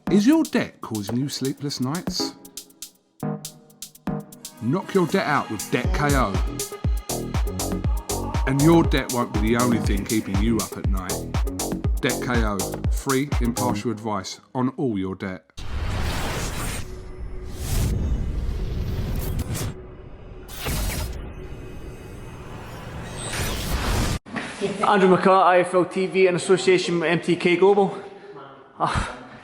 Is your debt causing you sleepless nights? Knock your debt out with Debt KO. And your debt won't be the only thing keeping you up at night. Debt KO, free, impartial advice on all your debt. Andrew McCART, IFL TV in association with MTK Global.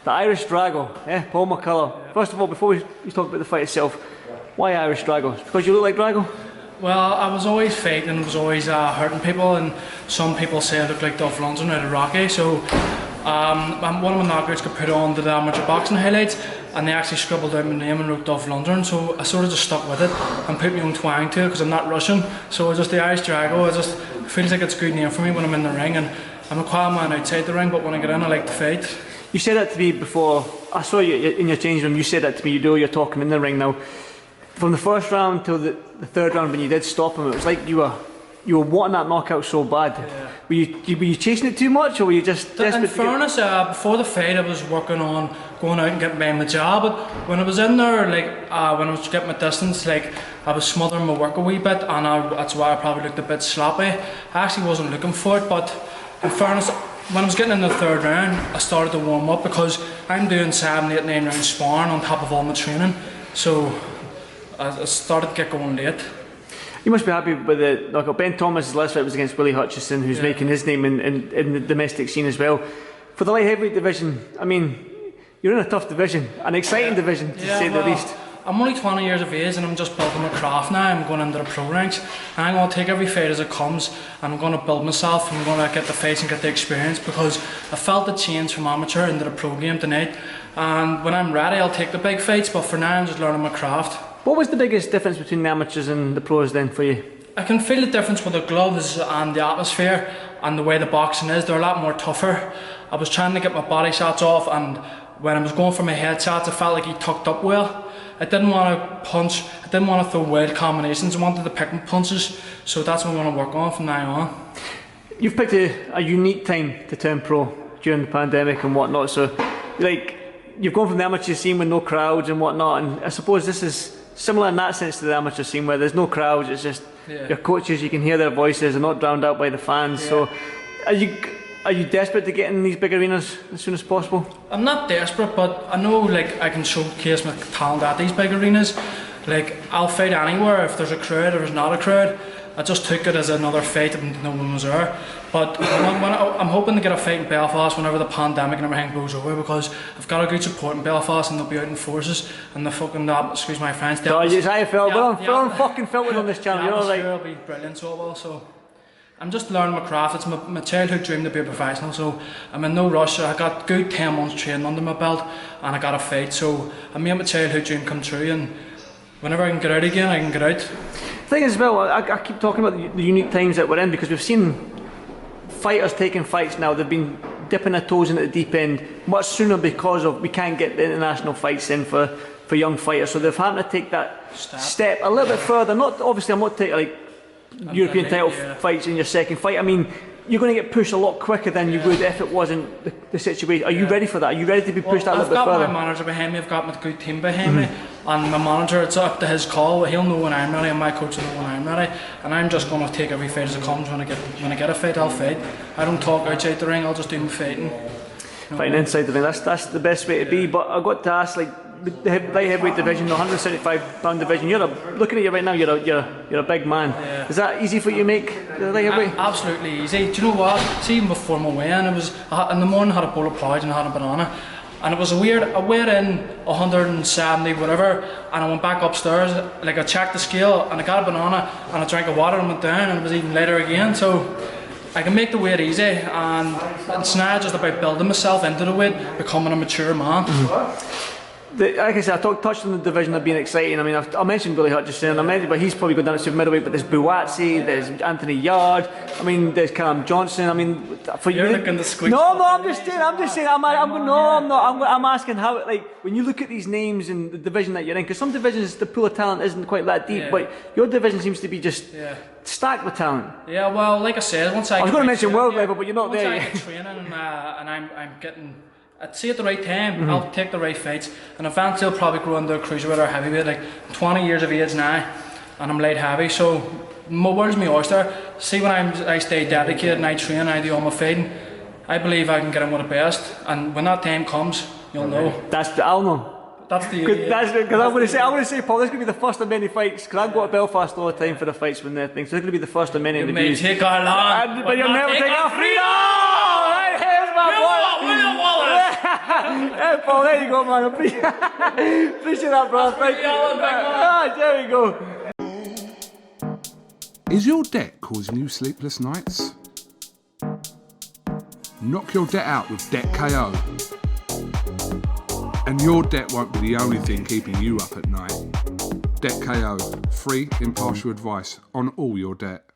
The Irish Drago, Paul McCULLAGH. First of all, before we talk about the fight itself, why Irish Drago? Because you look like Drago? Well, I was always fighting and was always hurting people, and some people say I look like DOLPH LUNDGREN out of Rocky, so one of my knockouts got put on the amateur boxing highlights, and they actually scribbled out my name and wrote DOLPH LUNDGREN, so I sort of just stuck with it and put my own twang to it because I'm not Russian, so it's just the Irish Drago. It just feels like it's a good name for me when I'm in the ring, and I'm a quiet man outside the ring, but when I get in I like to fight. You said that to me before, I saw you in your change room, you said that to me, you're talking in the ring now. From the first round till the third round when you did stop him, it was like you were wanting that knockout so bad. Yeah. Were you chasing it too much, or were you just desperate? In fairness, before the fight I was working on going out and getting by my job, but when I was in there, like when I was getting my distance, like I was smothering my work a wee bit, and that's why I probably looked a bit sloppy. I actually wasn't looking for it, but in fairness, when I was getting in the third round, I started to warm up because I'm doing 7, 8, 9 rounds sparring on top of all my training, so I started to get going late. You must be happy with the knockout. Ben Thomas's last fight was against Willie Hutchison, who's making his name in the domestic scene as well. For the light heavyweight division, I mean, you're in a tough division, an exciting division to say the least. I'm only 20 years of age and I'm just building my craft now. I'm going into the pro ranks and I'm going to take every fight as it comes, and I'm going to build myself, and I'm going to get the fights and get the experience, because I felt the change from amateur into the pro game tonight, and when I'm ready I'll take the big fights, but for now I'm just learning my craft. What was the biggest difference between the amateurs and the pros then for you? I can feel the difference with the gloves and the atmosphere and the way the boxing is. They're a lot more tougher. I was trying to get my body shots off, and when I was going for my head shots I felt like he tucked up well. I didn't want to punch, I didn't want to throw wild combinations, I wanted to pick my punches, so that's what I'm going to work on from now on. You've picked a unique time to turn pro during the pandemic and whatnot, so like you've gone from the amateur scene with no crowds and whatnot, and I suppose this is similar in that sense to the amateur scene where there's no crowds, it's just your coaches, you can hear their voices, they're not drowned out by the fans, so are you desperate to get in these big arenas as soon as possible? I'm not desperate, but I know like I can showcase my talent at these big arenas. Like I'll fight anywhere if there's a crowd or there's not a crowd. I just took it as another fight and no one was there. But I'm hoping to get a fight in Belfast whenever the pandemic and everything blows over, because I've got a good support in Belfast and they'll be out in forces, and the fucking, excuse my French. So it's IFL, we're on fucking filming on this channel, you're alright. It'll be brilliant, so it will, so. I'm just learning my craft. It's my childhood dream to be a professional, so I'm in no rush. I got good 10 months training under my belt and I got a fight, so I made my childhood dream come true, and whenever I can get out again, I can get out. The thing is, well, I keep talking about the unique times that we're in, because we've seen fighters taking fights now, they've been dipping their toes into the deep end much sooner because of we can't get the international fights in for young fighters, so they've had to take that step a little bit further. Not obviously, I'm not taking like European title fights in your second fight. I mean, you're going to get pushed a lot quicker than you would if it wasn't the situation. Are you ready for that? Are you ready to be pushed out a little bit further? I've got my manager behind me, I've got my good team behind me, and my manager, it's up to his call. He'll know when I'm ready, and my coach will know when I'm ready, and I'm just going to take every fight as it comes. When I get a fight, I'll fight. I don't talk outside the ring, I'll just do my fighting. Fighting inside the ring, that's the best way to be. But I've got to ask, like, the light heavyweight division, the 175-pound division, looking at you right now, you're a big man. Yeah. Is that easy for you to make, the light heavyweight? Absolutely easy. Do you know what? See, even before my weigh-in, in the morning I had a bowl of porridge and I had a banana. And it was I weighed in 170 whatever, and I went back upstairs, like I checked the scale and I got a banana and I drank of water and went down, and it was even later again. So I can make the weight easy, and it's now just about building myself into the weight, becoming a mature man. Like I said, I touched on the division of being exciting. I mean, I mentioned Willie Hutchison, but he's probably going down to middleweight. But there's Buatsi, there's Anthony Yard. I mean, there's Callum Johnson. I mean, for you're you, looking to squeak. No, I'm just saying. I'm not. I'm asking how, like, when you look at these names in the division that you're in, because some divisions the pool of talent isn't quite that deep, but your division seems to be just stacked with talent. Yeah, well, like I said, once I was going to mention world level, but you're not there yet. Once I get training and I'm getting I'd say at the right time, I'll take the right fights, and eventually I'll probably grow into a cruiserweight or heavyweight. Like, I'm 20 years of age now, and I'm light heavy, so my world's my oyster. See, when I stay dedicated and I train, I do all my fighting, I believe I can get in with the best, and when that time comes, you'll know. I'll know. That's the Because I'm going to say, Paul, this is going to be the first of many fights. Because I go to Belfast all the time for the fights when they're things. So this is going to be the first of many You interviews. may take our land, but you'll never take our freedom. Right, here's my boy. Hey, Paul, there you go, man. Appreciate that, brother. Thank you. There we go. Is your debt causing you sleepless nights? Knock your debt out with Debt KO. And your debt won't be the only thing keeping you up at night. Debt KO, free impartial advice on all your debt.